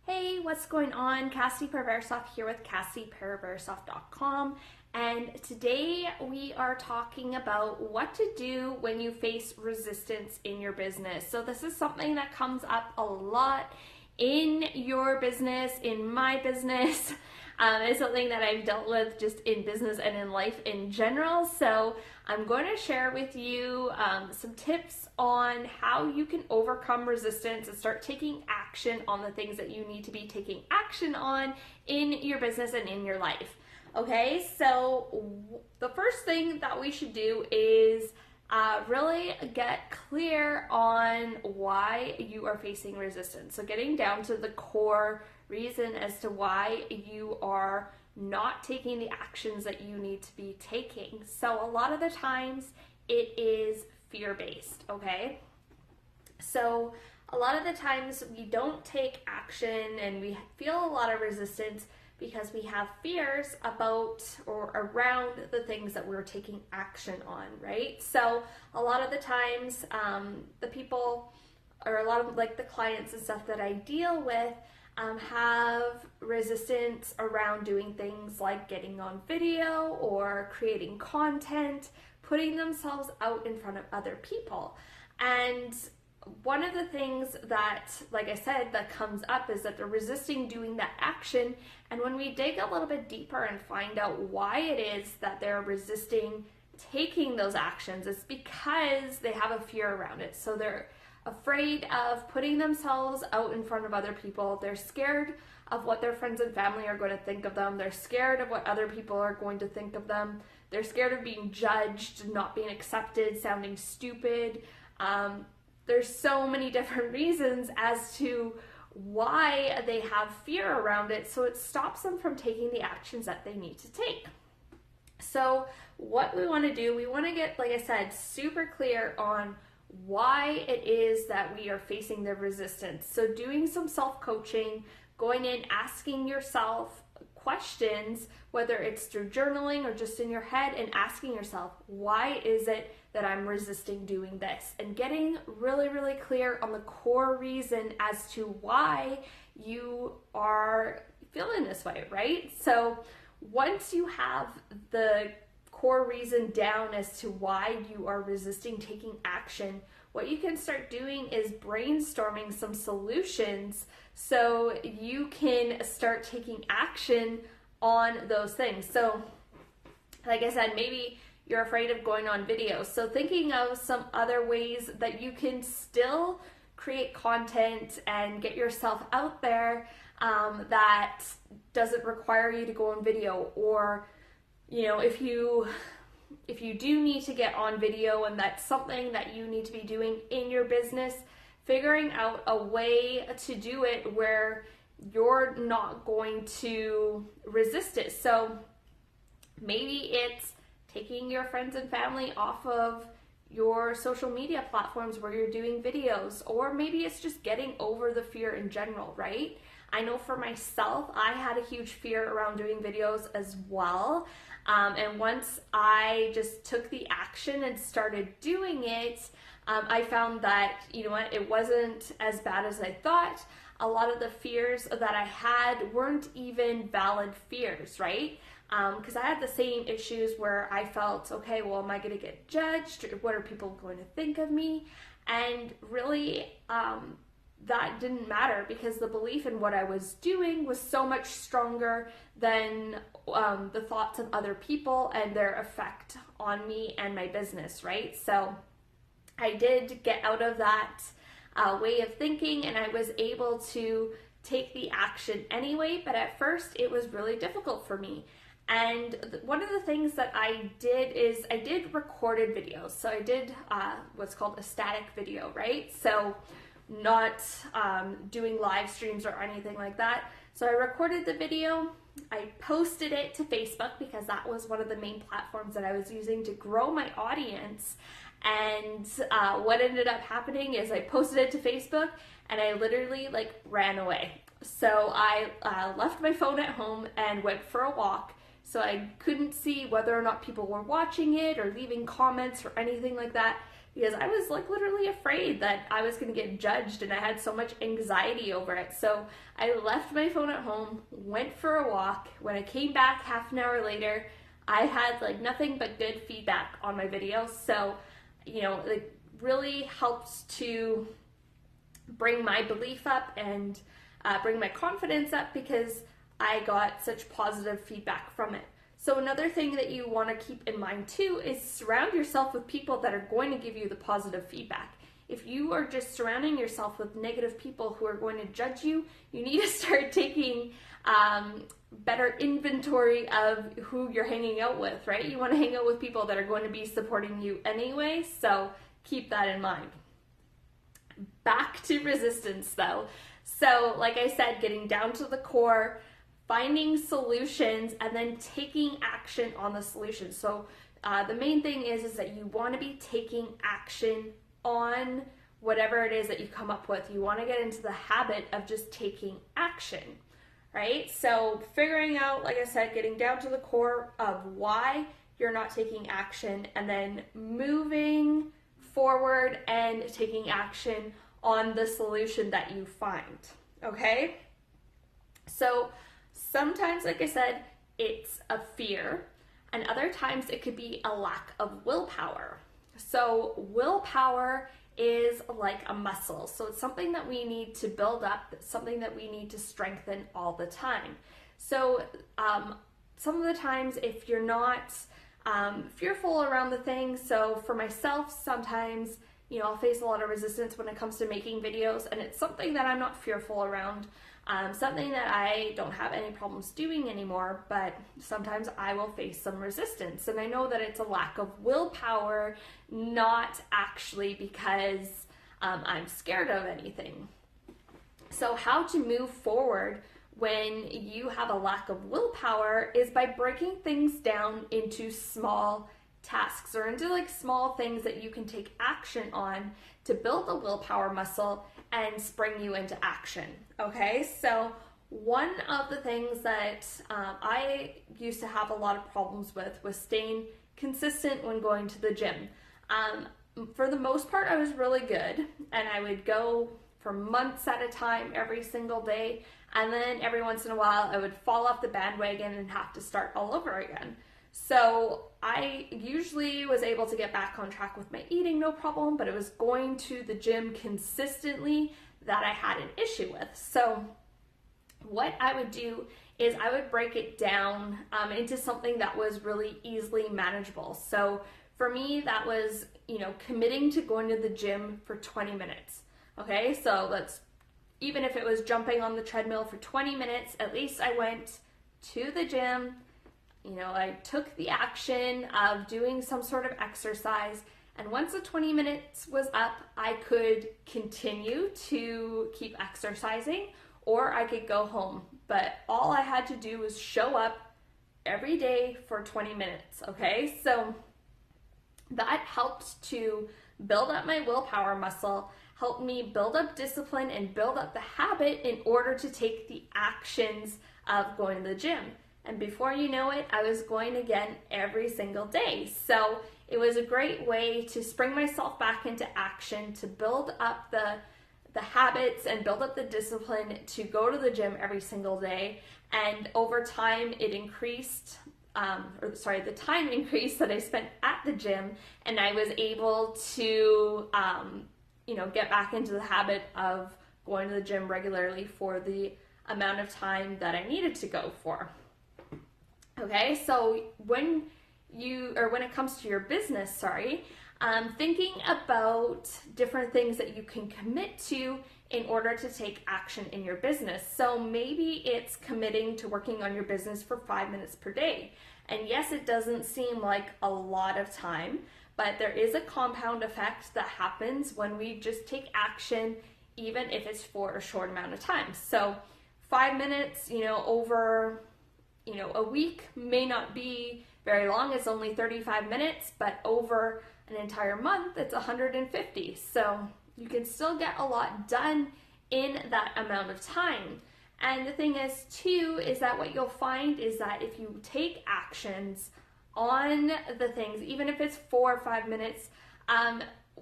Hey, what's going on? Cassie Perversoff here with CassiePerversoff.com, and today we are talking about what to do when you face resistance in your business. So this is something that comes up a lot in your business, in my business. It's something that I've dealt with just in business and in life in general. So I'm going to share with you some tips on how you can overcome resistance and start taking action on the things that you need to be taking action on in your business and in your life. Okay, so the first thing that we should do is really get clear on why you are facing resistance. So getting down to the core reason as to why you are not taking the actions that you need to be taking. So a lot of the times it is fear-based, okay? So a lot of the times we don't take action and we feel a lot of resistance because we have fears about or around the things that we're taking action on, right? So a lot of the times the people or a lot of like the clients and stuff that I deal with have resistance around doing things like getting on video or creating content, putting themselves out in front of other people. And one of the things that, like I said, that comes up is that they're resisting doing that action. And when we dig a little bit deeper and find out why it is that they're resisting taking those actions, it's because they have a fear around it. So they're afraid of putting themselves out in front of other people. They're scared of what their friends and family are going to think of them. They're scared of what other people are going to think of them. They're scared of being judged, not being accepted, sounding stupid. There's so many different reasons as to why they have fear around it, so it stops them from taking the actions that they need to take. So what we want to do, we want to get, like I said, super clear on why it is that we are facing the resistance. So doing some self-coaching, going in, asking yourself questions, whether it's through journaling or just in your head, and asking yourself, why is it that I'm resisting doing this? And getting really, really clear on the core reason as to why you are feeling this way, right? So once you have the core reason down as to why you are resisting taking action, what you can start doing is brainstorming some solutions so you can start taking action on those things. So like I said, maybe you're afraid of going on video. So thinking of some other ways that you can still create content and get yourself out there that doesn't require you to go on video. Or, you know, if you do need to get on video and that's something that you need to be doing in your business, figuring out a way to do it where you're not going to resist it. So maybe it's taking your friends and family off of your social media platforms where you're doing videos, or maybe it's just getting over the fear in general, right? I know for myself, I had a huge fear around doing videos as well. And once I just took the action and started doing it, I found that, you know what, it wasn't as bad as I thought. A lot of the fears that I had weren't even valid fears, right? Because I had the same issues where I felt, okay, well, am I going to get judged? What are people going to think of me? And really, that didn't matter because the belief in what I was doing was so much stronger than the thoughts of other people and their effect on me and my business, right? So I did get out of that way of thinking, and I was able to take the action anyway, but at first it was really difficult for me. And one of the things that I did is I did recorded videos. So I did what's called a static video, right? So not doing live streams or anything like that. So I recorded the video, I posted it to Facebook because that was one of the main platforms that I was using to grow my audience. And what ended up happening is I posted it to Facebook and I literally like ran away. So I left my phone at home and went for a walk. So I couldn't see whether or not people were watching it or leaving comments or anything like that, because I was like literally afraid that I was going to get judged, and I had so much anxiety over it. So I left my phone at home, went for a walk. When I came back half an hour later, I had like nothing but good feedback on my videos. So, it really helped to bring my belief up and bring my confidence up, because I got such positive feedback from it. So another thing that you want to keep in mind too is surround yourself with people that are going to give you the positive feedback. If you are just surrounding yourself with negative people who are going to judge you, you need to start taking better inventory of who you're hanging out with, right? You want to hang out with people that are going to be supporting you anyway, so keep that in mind. Back to resistance though. So like I said, getting down to the core, finding solutions, and then taking action on the solution. So the main thing is that you want to be taking action on whatever it is that you come up with. You want to get into the habit of just taking action, right? So figuring out, like I said, getting down to the core of why you're not taking action, and then moving forward and taking action on the solution that you find, okay? So sometimes, like I said, it's a fear, and other times it could be a lack of willpower. So willpower is like a muscle. So it's something that we need to build up, something that we need to strengthen all the time. So some of the times, if you're not fearful around the things, so for myself, sometimes, I'll face a lot of resistance when it comes to making videos, and it's something that I'm not fearful around. Something that I don't have any problems doing anymore, but sometimes I will face some resistance. And I know that it's a lack of willpower, not actually because I'm scared of anything. So how to move forward when you have a lack of willpower is by breaking things down into small tasks, or into like small things that you can take action on to build the willpower muscle and spring you into action. Okay, so one of the things that I used to have a lot of problems with was staying consistent when going to the gym. For the most part, I was really good, and I would go for months at a time every single day, and then every once in a while I would fall off the bandwagon and have to start all over again. So I usually was able to get back on track with my eating, no problem, but it was going to the gym consistently that I had an issue with. So what I would do is I would break it down into something that was really easily manageable. So for me, that was, committing to going to the gym for 20 minutes. Okay, so even if it was jumping on the treadmill for 20 minutes, at least I went to the gym. I took the action of doing some sort of exercise, and once the 20 minutes was up, I could continue to keep exercising, or I could go home. But all I had to do was show up every day for 20 minutes, okay? So that helped to build up my willpower muscle, helped me build up discipline and build up the habit in order to take the actions of going to the gym. And before you know it, I was going again every single day. So it was a great way to spring myself back into action, to build up the habits and build up the discipline to go to the gym every single day. And over time, it increased, the time increased that I spent at the gym, and I was able to, get back into the habit of going to the gym regularly for the amount of time that I needed to go for. Okay, so when it comes to your business, thinking about different things that you can commit to in order to take action in your business. So maybe it's committing to working on your business for 5 minutes per day. And yes, it doesn't seem like a lot of time, but there is a compound effect that happens when we just take action, even if it's for a short amount of time. So 5 minutes, over a week may not be very long. It's only 35 minutes, but over an entire month, it's 150. So you can still get a lot done in that amount of time. And the thing is too, is that what you'll find is that if you take actions on the things, even if it's 4 or 5 minutes,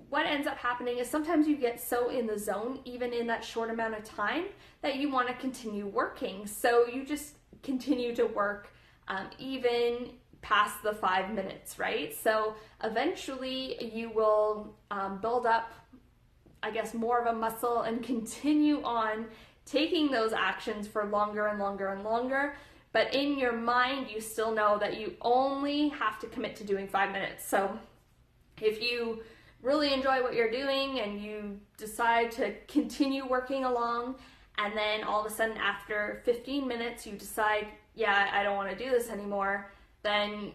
what ends up happening is sometimes you get so in the zone, even in that short amount of time, that you want to continue working. So you just continue to work even past the 5 minutes, right? So eventually you will build up, I guess, more of a muscle and continue on taking those actions for longer and longer and longer. But in your mind, you still know that you only have to commit to doing 5 minutes. So if you really enjoy what you're doing and you decide to continue working along, and then all of a sudden after 15 minutes you decide, yeah, I don't want to do this anymore, then,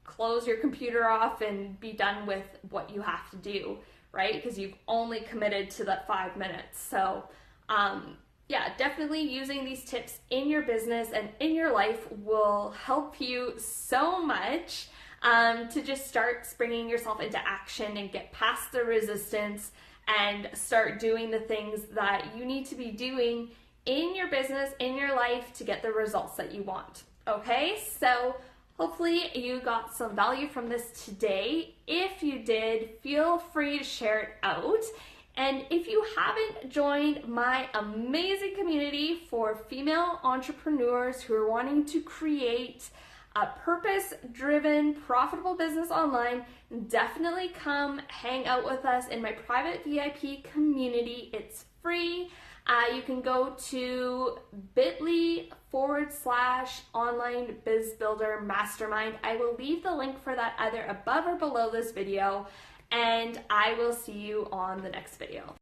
close your computer off and be done with what you have to do, right? Because you've only committed to that 5 minutes. So yeah, definitely using these tips in your business and in your life will help you so much to just start springing yourself into action and get past the resistance and start doing the things that you need to be doing in your business, in your life, to get the results that you want. Okay, so hopefully you got some value from this today. If you did, feel free to share it out. And if you haven't joined my amazing community for female entrepreneurs who are wanting to create a purpose-driven, profitable business online, definitely come hang out with us in my private VIP community. It's free. You can go to bit.ly/online biz builder mastermind. I will leave the link for that either above or below this video, and I will see you on the next video.